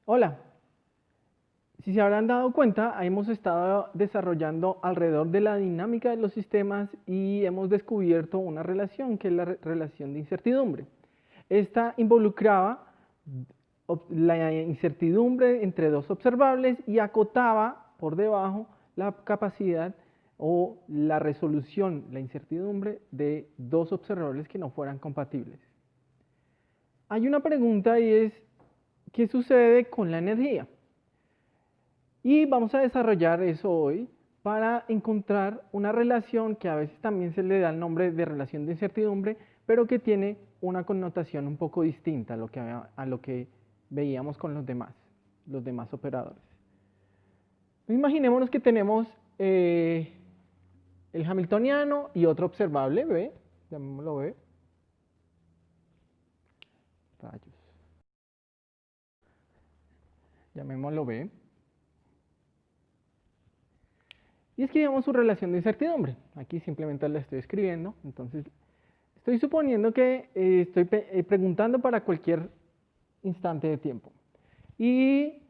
Hola, si se habrán dado cuenta, hemos estado desarrollando alrededor de la dinámica de los sistemas y hemos descubierto una relación que es la relación de incertidumbre. Esta involucraba la incertidumbre entre dos observables y acotaba por debajo la capacidad o la resolución, la incertidumbre de dos observables que no fueran compatibles. Hay una pregunta y es, ¿qué sucede con la energía? Y vamos a desarrollar eso hoy para encontrar una relación que a veces también se le da el nombre de relación de incertidumbre, pero que tiene una connotación un poco distinta a lo que veíamos con los demás operadores. Imaginémonos que tenemos el hamiltoniano y otro observable, B, llamémoslo B. Rayos. Llamémoslo B. Y escribimos su relación de incertidumbre. Aquí simplemente la estoy escribiendo. Entonces, estoy suponiendo que estoy preguntando para cualquier instante de tiempo. Y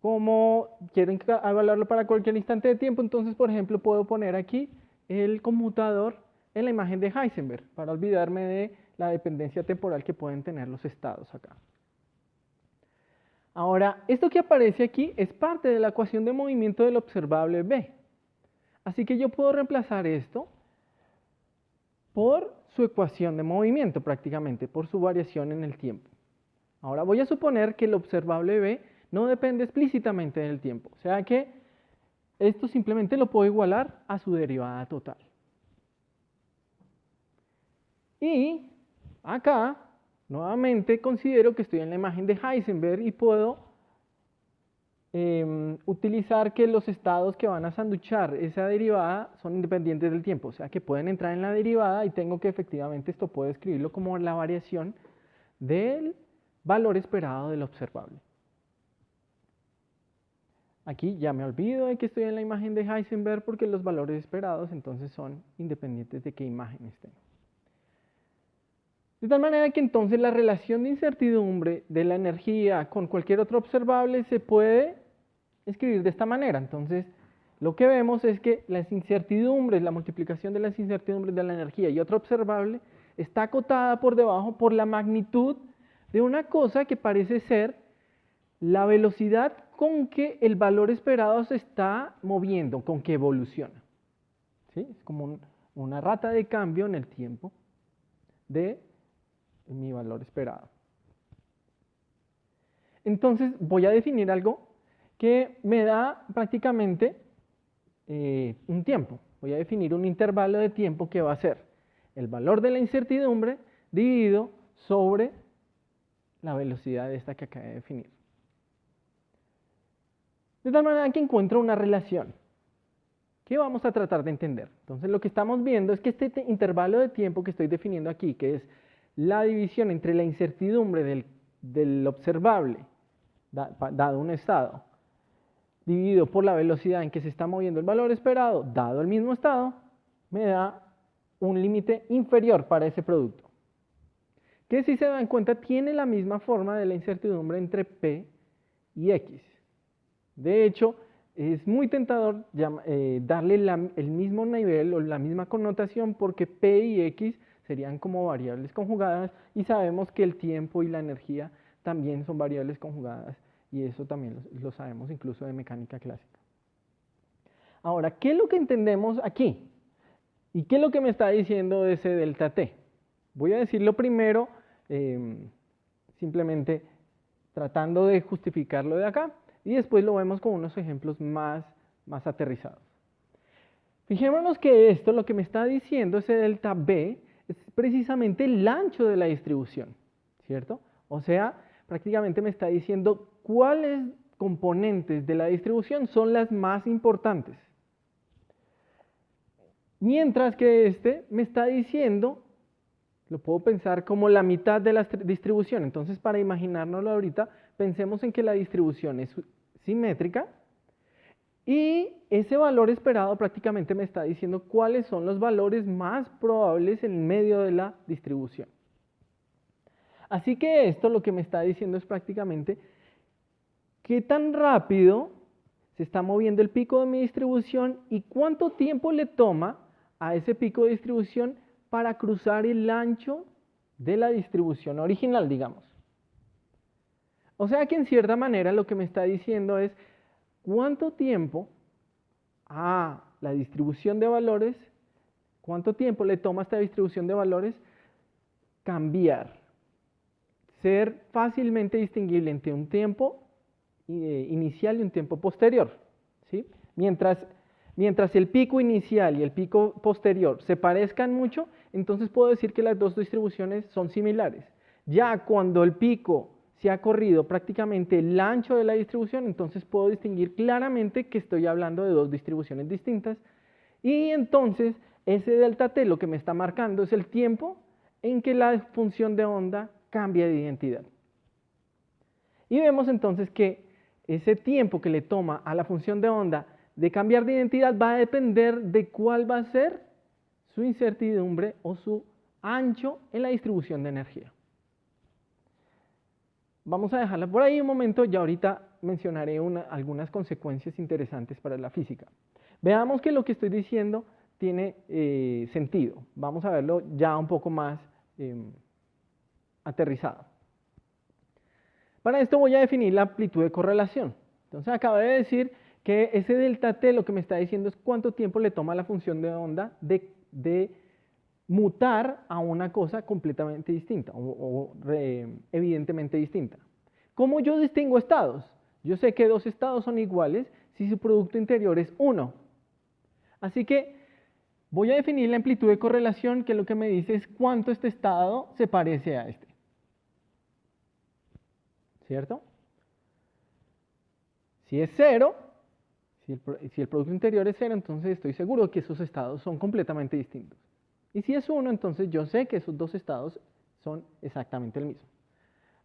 como quiero evaluarlo para cualquier instante de tiempo, entonces, por ejemplo, puedo poner aquí el conmutador en la imagen de Heisenberg para olvidarme de la dependencia temporal que pueden tener los estados acá. Ahora, esto que aparece aquí es parte de la ecuación de movimiento del observable B. Así que yo puedo reemplazar esto por su ecuación de movimiento prácticamente, por su variación en el tiempo. Ahora voy a suponer que el observable B no depende explícitamente del tiempo, o sea que esto simplemente lo puedo igualar a su derivada total. Y acá, nuevamente, considero que estoy en la imagen de Heisenberg y puedo utilizar que los estados que van a sanduchar esa derivada son independientes del tiempo, o sea que pueden entrar en la derivada y tengo que efectivamente esto puedo escribirlo como la variación del valor esperado del observable. Aquí ya me olvido de que estoy en la imagen de Heisenberg porque los valores esperados entonces son independientes de qué imagen estén. De tal manera que entonces la relación de incertidumbre de la energía con cualquier otro observable se puede escribir de esta manera. Entonces, lo que vemos es que las incertidumbres, la multiplicación de las incertidumbres de la energía y otro observable está acotada por debajo por la magnitud de una cosa que parece ser la velocidad con que el valor esperado se está moviendo, con que evoluciona. ¿Sí? Es como una rata de cambio en el tiempo de mi valor esperado. Entonces voy a definir algo que me da prácticamente un tiempo. Voy a definir un intervalo de tiempo que va a ser el valor de la incertidumbre dividido sobre la velocidad de esta que acabé de definir. De tal manera que encuentro una relación que vamos a tratar de entender. Entonces lo que estamos viendo es que este intervalo de tiempo que estoy definiendo aquí, que es la división entre la incertidumbre del observable, dado un estado, dividido por la velocidad en que se está moviendo el valor esperado, dado el mismo estado, me da un límite inferior para ese producto. Que si se dan cuenta tiene la misma forma de la incertidumbre entre P y X. De hecho, es muy tentador darle el mismo nivel o la misma connotación porque P y X serían como variables conjugadas y sabemos que el tiempo y la energía también son variables conjugadas y eso también lo sabemos incluso de mecánica clásica. Ahora, ¿qué es lo que entendemos aquí? ¿Y qué es lo que me está diciendo ese delta T? Voy a decirlo primero simplemente tratando de justificarlo de acá y después lo vemos con unos ejemplos más aterrizados. Fijémonos que esto lo que me está diciendo, ese delta B, es precisamente el ancho de la distribución, ¿cierto? O sea, prácticamente me está diciendo cuáles componentes de la distribución son las más importantes. Mientras que este me está diciendo, lo puedo pensar como la mitad de la distribución. Entonces, para imaginárnoslo ahorita, pensemos en que la distribución es simétrica y ese valor esperado prácticamente me está diciendo cuáles son los valores más probables en medio de la distribución. Así que esto lo que me está diciendo es prácticamente ¿qué tan rápido se está moviendo el pico de mi distribución y cuánto tiempo le toma a ese pico de distribución para cruzar el ancho de la distribución original, digamos? O sea que en cierta manera lo que me está diciendo es cuánto tiempo a la distribución de valores, cuánto tiempo le toma a esta distribución de valores cambiar, ser fácilmente distinguible entre un tiempo inicial y un tiempo posterior, ¿sí? Mientras el pico inicial y el pico posterior se parezcan mucho, entonces puedo decir que las dos distribuciones son similares. Ya cuando el pico se ha corrido prácticamente el ancho de la distribución, entonces puedo distinguir claramente que estoy hablando de dos distribuciones distintas. Y entonces ese delta t lo que me está marcando es el tiempo en que la función de onda cambia de identidad. Y vemos entonces que ese tiempo que le toma a la función de onda de cambiar de identidad va a depender de cuál va a ser su incertidumbre o su ancho en la distribución de energía. Vamos a dejarla por ahí un momento, ya ahorita mencionaré algunas consecuencias interesantes para la física. Veamos que lo que estoy diciendo tiene sentido. Vamos a verlo ya un poco más aterrizado. Para esto voy a definir la amplitud de correlación. Entonces acabo de decir que ese delta t lo que me está diciendo es cuánto tiempo le toma a la función de onda de mutar a una cosa completamente distinta o evidentemente distinta. ¿Cómo yo distingo estados? Yo sé que dos estados son iguales si su producto interior es 1. Así que voy a definir la amplitud de correlación, que lo que me dice es cuánto este estado se parece a este. ¿Cierto? Si es 0, si el producto interior es 0, entonces estoy seguro que esos estados son completamente distintos. Y si es 1, entonces yo sé que esos dos estados son exactamente el mismo.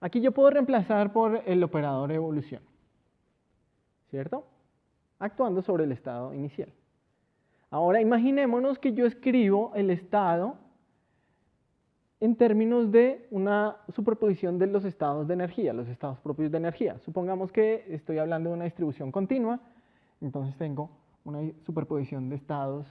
Aquí yo puedo reemplazar por el operador de evolución, ¿cierto? Actuando sobre el estado inicial. Ahora imaginémonos que yo escribo el estado en términos de una superposición de los estados de energía, los estados propios de energía. Supongamos que estoy hablando de una distribución continua, entonces tengo una superposición de estados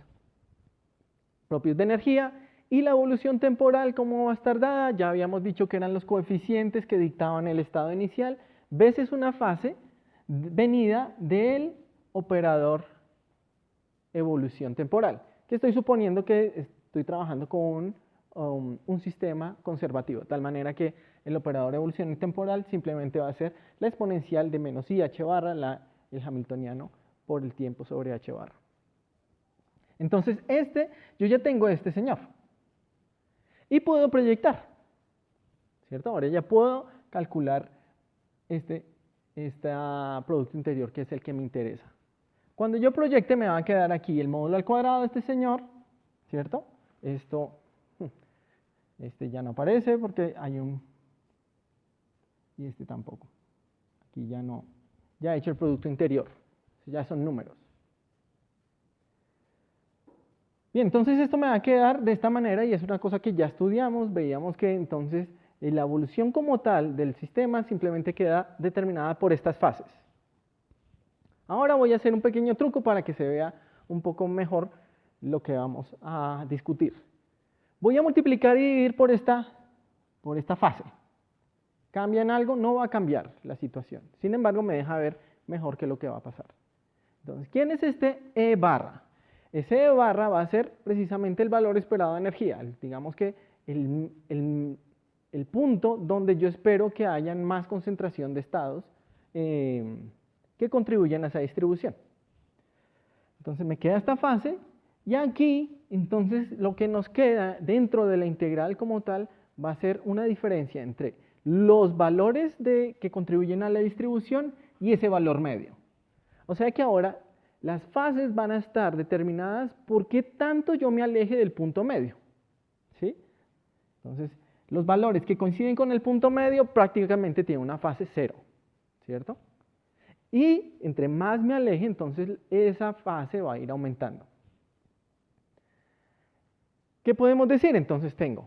propios de energía, y la evolución temporal, ¿cómo va a estar dada? Ya habíamos dicho que eran los coeficientes que dictaban el estado inicial, veces una fase venida del operador evolución temporal, que estoy suponiendo que estoy trabajando con un sistema conservativo, de tal manera que el operador de evolución temporal simplemente va a ser la exponencial de menos i h barra, el hamiltoniano, por el tiempo sobre h barra. Entonces, yo ya tengo este señor. Y puedo proyectar, ¿cierto? Ahora ya puedo calcular este producto interior, que es el que me interesa. Cuando yo proyecte me va a quedar aquí el módulo al cuadrado de este señor, ¿cierto? Este ya no aparece porque hay un... y este tampoco. Aquí ya no, ya he hecho el producto interior, ya son números. Bien, entonces esto me va a quedar de esta manera y es una cosa que ya estudiamos, veíamos que entonces la evolución como tal del sistema simplemente queda determinada por estas fases. Ahora voy a hacer un pequeño truco para que se vea un poco mejor lo que vamos a discutir. Voy a multiplicar y dividir por esta fase. ¿Cambia en algo? No va a cambiar la situación. Sin embargo, me deja ver mejor qué es lo que va a pasar. Entonces, ¿quién es este E barra? Ese E barra va a ser precisamente el valor esperado de energía. Digamos que el punto donde yo espero que haya más concentración de estados que contribuyen a esa distribución. Entonces me queda esta fase y aquí entonces lo que nos queda dentro de la integral como tal va a ser una diferencia entre los valores que contribuyen a la distribución y ese valor medio. O sea que ahora las fases van a estar determinadas por qué tanto yo me aleje del punto medio, ¿sí? Entonces los valores que coinciden con el punto medio prácticamente tienen una fase 0, ¿cierto? Y entre más me aleje, entonces esa fase va a ir aumentando. ¿Qué podemos decir? Entonces tengo,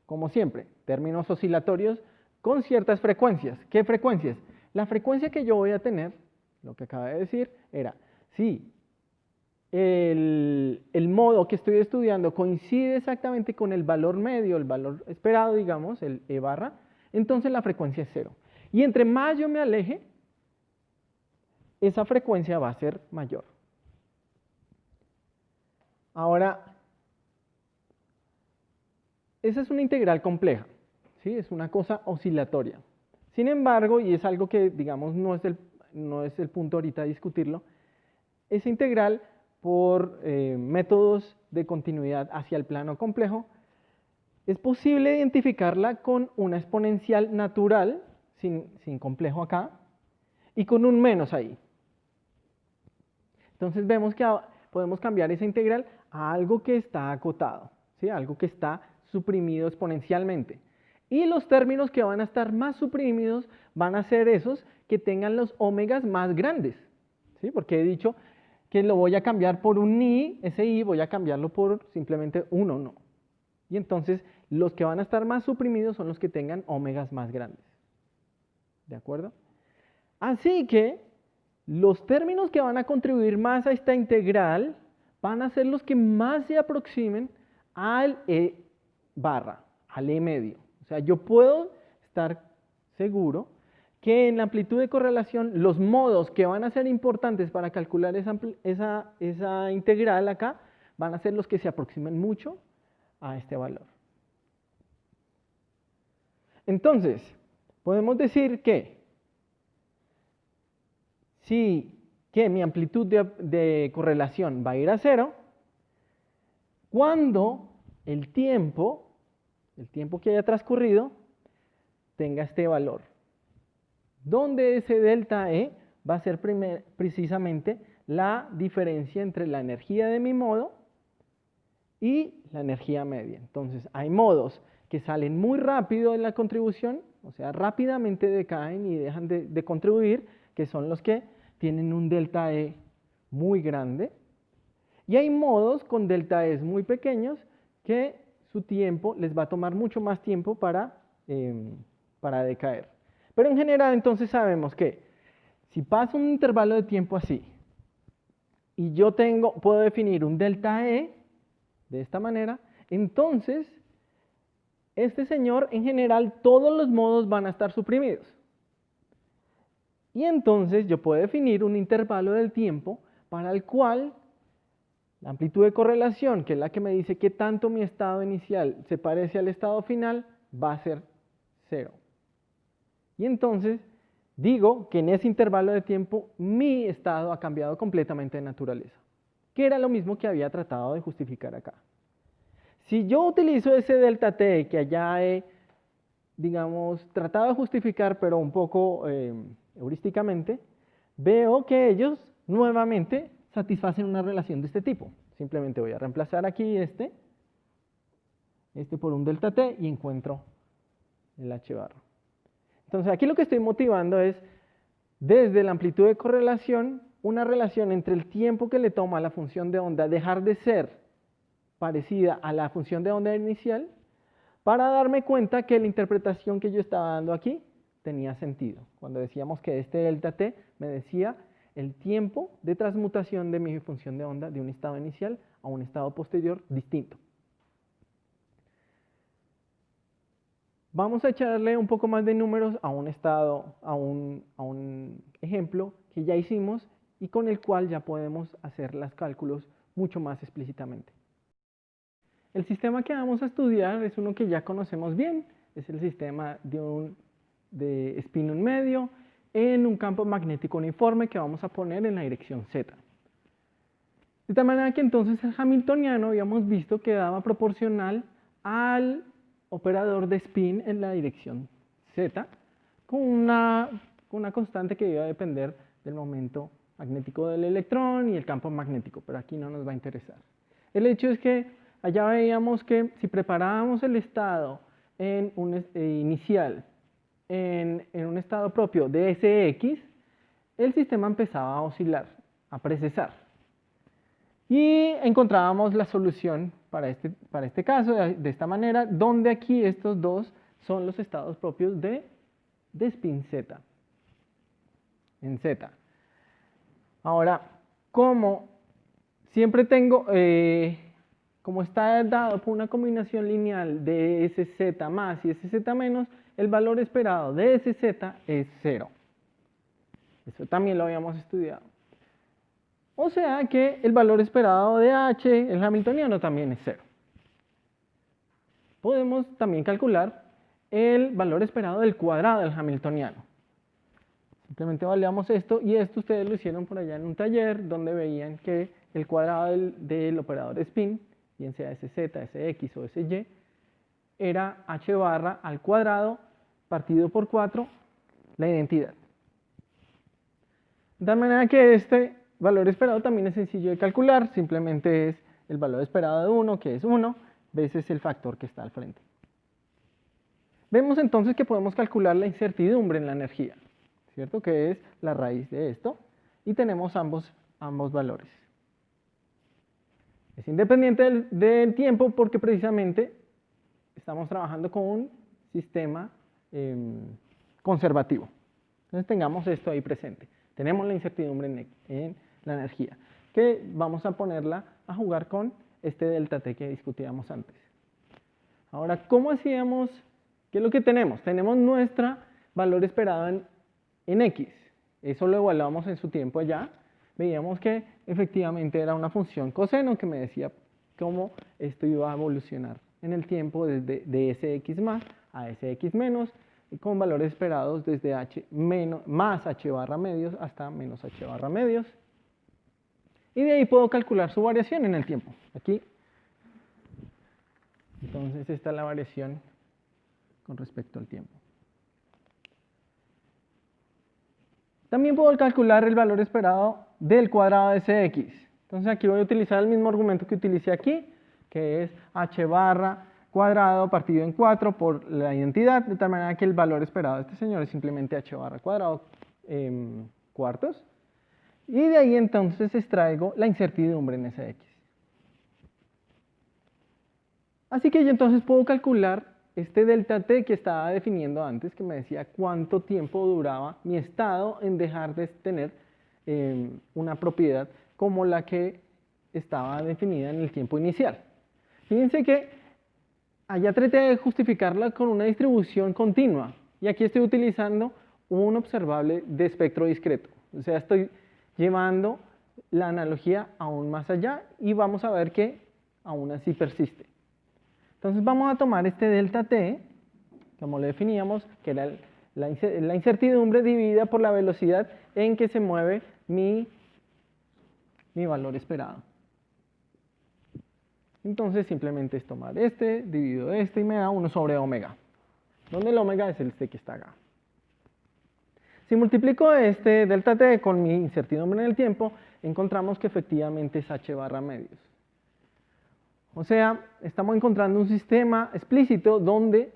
como siempre, términos oscilatorios con ciertas frecuencias. ¿Qué frecuencias? La frecuencia que yo voy a tener, lo que acabé de decir, era si el modo que estoy estudiando coincide exactamente con el valor medio, el valor esperado, digamos, el E barra, entonces la frecuencia es 0. Y entre más yo me aleje, esa frecuencia va a ser mayor. Ahora, esa es una integral compleja, ¿sí? Es una cosa oscilatoria. Sin embargo, y es algo que, digamos, no es el punto ahorita de discutirlo, esa integral por métodos de continuidad hacia el plano complejo, es posible identificarla con una exponencial natural, sin complejo acá, y con un menos ahí. Entonces vemos que podemos cambiar esa integral a algo que está acotado, ¿sí? Algo que está suprimido exponencialmente. Y los términos que van a estar más suprimidos van a ser esos que tengan los omegas más grandes, ¿sí? Porque he dicho que lo voy a cambiar por un i, ese i voy a cambiarlo por simplemente un no. Y entonces los que van a estar más suprimidos son los que tengan omegas más grandes. ¿De acuerdo? Así que los términos que van a contribuir más a esta integral van a ser los que más se aproximen al e barra, al e medio. O sea, yo puedo estar seguro que en la amplitud de correlación los modos que van a ser importantes para calcular esa integral acá van a ser los que se aproximen mucho a este valor. Entonces, podemos decir que que mi amplitud de correlación va a ir a 0 cuando el tiempo que haya transcurrido tenga este valor, donde ese delta E va a ser precisamente la diferencia entre la energía de mi modo y la energía media. Entonces, hay modos que salen muy rápido en la contribución, o sea, rápidamente decaen y dejan de contribuir, que son los que tienen un delta E muy grande. Y hay modos con delta E muy pequeños que su tiempo les va a tomar mucho más tiempo para decaer. Pero en general entonces sabemos que si paso un intervalo de tiempo así y yo puedo definir un delta E de esta manera, entonces este señor en general todos los modos van a estar suprimidos. Y entonces yo puedo definir un intervalo del tiempo para el cual la amplitud de correlación, que es la que me dice qué tanto mi estado inicial se parece al estado final, va a ser 0. Y entonces digo que en ese intervalo de tiempo mi estado ha cambiado completamente de naturaleza, que era lo mismo que había tratado de justificar acá. Si yo utilizo ese delta t que allá he, digamos, tratado de justificar, pero un poco heurísticamente, veo que ellos nuevamente satisfacen una relación de este tipo. Simplemente voy a reemplazar aquí este por un delta t y encuentro el h barra. Entonces aquí lo que estoy motivando es, desde la amplitud de correlación, una relación entre el tiempo que le toma a la función de onda dejar de ser parecida a la función de onda inicial, para darme cuenta que la interpretación que yo estaba dando aquí tenía sentido. Cuando decíamos que este delta t me decía el tiempo de transmutación de mi función de onda de un estado inicial a un estado posterior distinto. Vamos a echarle un poco más de números a un estado, a un ejemplo que ya hicimos y con el cual ya podemos hacer los cálculos mucho más explícitamente. El sistema que vamos a estudiar es uno que ya conocemos bien, es el sistema de spin un medio en un campo magnético uniforme que vamos a poner en la dirección z. De tal manera que entonces el hamiltoniano habíamos visto que daba proporcional al operador de spin en la dirección z con una constante que iba a depender del momento magnético del electrón y el campo magnético, pero aquí no nos va a interesar. El hecho es que allá veíamos que si preparábamos el estado inicial en un estado propio de Sx, el sistema empezaba a oscilar, a precesar. Y encontrábamos la solución para este caso de esta manera, donde aquí estos dos son los estados propios de spin z. en Z. Ahora, como siempre tengo, como está dado por una combinación lineal de sz más y sz menos, el valor esperado de sz es 0. Eso también lo habíamos estudiado. O sea que el valor esperado de h, el hamiltoniano, también es 0. Podemos también calcular el valor esperado del cuadrado del hamiltoniano. Simplemente validamos esto, y esto ustedes lo hicieron por allá en un taller donde veían que el cuadrado del operador spin, bien sea sz, sx o sy, era h barra al cuadrado partido por 4, la identidad. De tal manera que este valor esperado también es sencillo de calcular, simplemente es el valor esperado de 1, que es 1, veces el factor que está al frente. Vemos entonces que podemos calcular la incertidumbre en la energía, ¿cierto? Que es la raíz de esto, y tenemos ambos valores. Es independiente del tiempo porque precisamente estamos trabajando con un sistema conservativo. Entonces tengamos esto ahí presente. Tenemos la incertidumbre en la energía, que vamos a ponerla a jugar con este delta t que discutíamos antes. Ahora, ¿cómo hacíamos? ¿Qué es lo que tenemos? Tenemos nuestro valor esperado en x. Eso lo evaluamos en su tiempo allá. Veíamos que efectivamente era una función coseno que me decía cómo esto iba a evolucionar en el tiempo desde de sx más a sx menos, y con valores esperados desde h más h barra medios hasta menos h barra medios. Y de ahí puedo calcular su variación en el tiempo. Aquí. Entonces esta es la variación con respecto al tiempo. También puedo calcular el valor esperado del cuadrado de cx. Entonces aquí voy a utilizar el mismo argumento que utilicé aquí, que es h barra cuadrado partido en 4 por la identidad, de tal manera que el valor esperado de este señor es simplemente h barra cuadrado cuartos. Y de ahí entonces extraigo la incertidumbre en sx. Así que yo entonces puedo calcular este delta t que estaba definiendo antes, que me decía cuánto tiempo duraba mi estado en dejar de tener una propiedad como la que estaba definida en el tiempo inicial. Fíjense que allá traté de justificarla con una distribución continua, y aquí estoy utilizando un observable de espectro discreto. O sea, estoy llevando la analogía aún más allá, y vamos a ver que aún así persiste. Entonces vamos a tomar este delta t, como lo definíamos, que era la incertidumbre dividida por la velocidad en que se mueve mi valor esperado. Entonces simplemente es tomar este, divido este y me da 1 sobre omega, donde el omega es este que está acá. Si multiplico este delta t con mi incertidumbre en el tiempo, encontramos que efectivamente es h barra medios. O sea, estamos encontrando un sistema explícito donde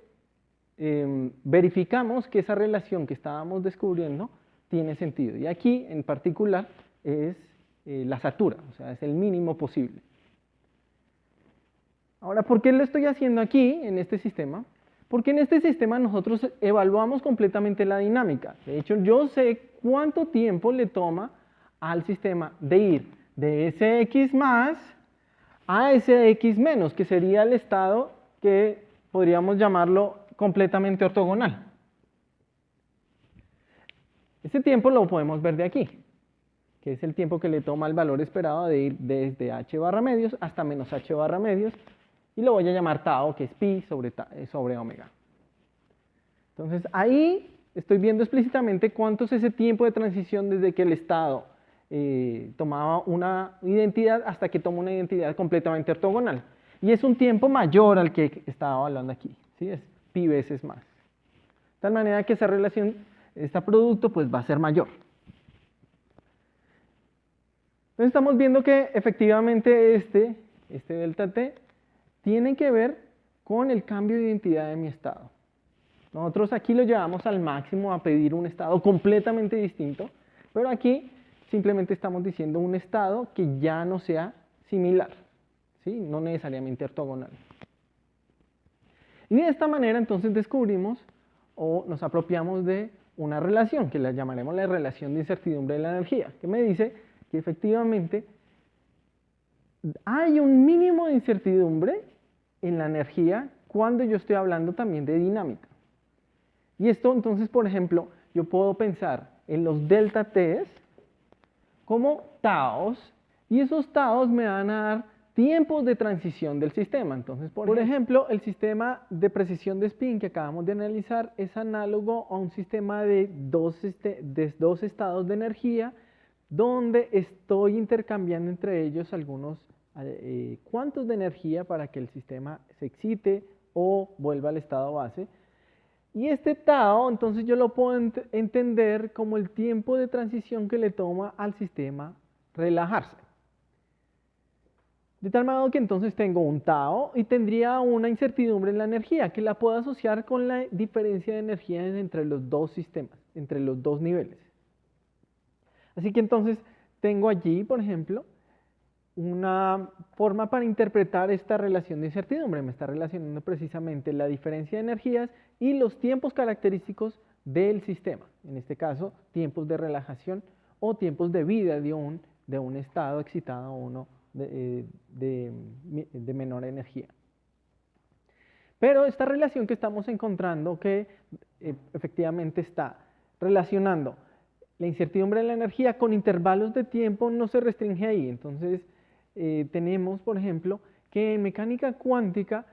verificamos que esa relación que estábamos descubriendo tiene sentido. Y aquí, en particular, es la satura, o sea, es el mínimo posible. Ahora, ¿por qué lo estoy haciendo aquí, en este sistema? Porque en este sistema nosotros evaluamos completamente la dinámica. De hecho, yo sé cuánto tiempo le toma al sistema de ir de Sx más a Sx menos, que sería el estado que podríamos llamarlo completamente ortogonal. Ese tiempo lo podemos ver de aquí, que es el tiempo que le toma el valor esperado de ir desde h barra medios hasta menos h barra medios, y lo voy a llamar tau, que es pi sobre omega. Entonces ahí estoy viendo explícitamente cuánto es ese tiempo de transición desde que el estado tomaba una identidad hasta que toma una identidad completamente ortogonal. Y es un tiempo mayor al que estaba hablando aquí, ¿sí? Es pi veces más. De tal manera que esa relación, este producto, pues va a ser mayor. Entonces estamos viendo que efectivamente este delta t tiene que ver con el cambio de identidad de mi estado. Nosotros aquí lo llevamos al máximo a pedir un estado completamente distinto, pero aquí simplemente estamos diciendo un estado que ya no sea similar, ¿sí? No necesariamente ortogonal. Y de esta manera entonces descubrimos o nos apropiamos de una relación que la llamaremos la relación de incertidumbre de la energía, que me dice que efectivamente hay un mínimo de incertidumbre en la energía cuando yo estoy hablando también de dinámica. Y esto entonces, por ejemplo, yo puedo pensar en los delta T's como taos, y esos taos me van a dar tiempos de transición del sistema. Entonces, por ejemplo, el sistema de precisión de spin que acabamos de analizar es análogo a un sistema de dos estados de energía donde estoy intercambiando entre ellos algunos cuantos de energía para que el sistema se excite o vuelva al estado base. Y este tau, entonces yo lo puedo entender como el tiempo de transición que le toma al sistema relajarse. De tal modo que entonces tengo un tau y tendría una incertidumbre en la energía que la puedo asociar con la diferencia de energía entre los dos sistemas, entre los dos niveles. Así que entonces tengo allí, por ejemplo, una forma para interpretar esta relación de incertidumbre. Me está relacionando precisamente la diferencia de energías y los tiempos característicos del sistema. En este caso, tiempos de relajación o tiempos de vida de un estado excitado a uno de menor energía. Pero esta relación que estamos encontrando que efectivamente está relacionando la incertidumbre de la energía con intervalos de tiempo no se restringe ahí. Entonces, tenemos, por ejemplo, que en mecánica cuántica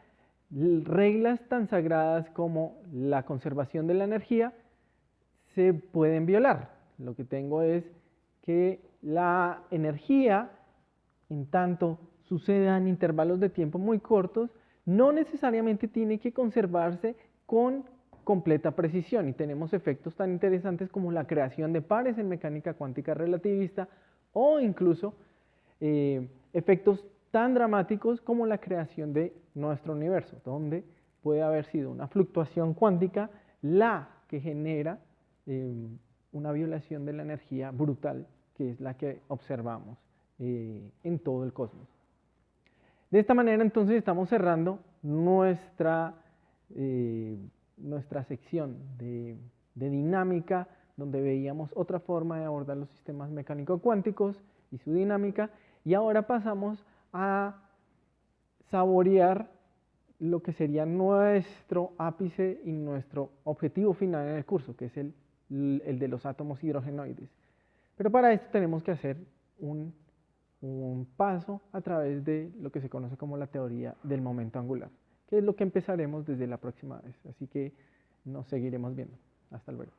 reglas tan sagradas como la conservación de la energía se pueden violar. Lo que tengo es que la energía, en tanto suceda en intervalos de tiempo muy cortos, no necesariamente tiene que conservarse con completa precisión, y tenemos efectos tan interesantes como la creación de pares en mecánica cuántica relativista o incluso efectos tan dramáticos como la creación de nuestro universo, donde puede haber sido una fluctuación cuántica la que genera una violación de la energía brutal, que es la que observamos en todo el cosmos. De esta manera entonces estamos cerrando nuestra sección de dinámica, donde veíamos otra forma de abordar los sistemas mecánico-cuánticos y su dinámica, y ahora pasamos a saborear lo que sería nuestro ápice y nuestro objetivo final en el curso, que es el de los átomos hidrogenoides. Pero para esto tenemos que hacer un paso a través de lo que se conoce como la teoría del momento angular, que es lo que empezaremos desde la próxima vez. Así que nos seguiremos viendo. Hasta luego.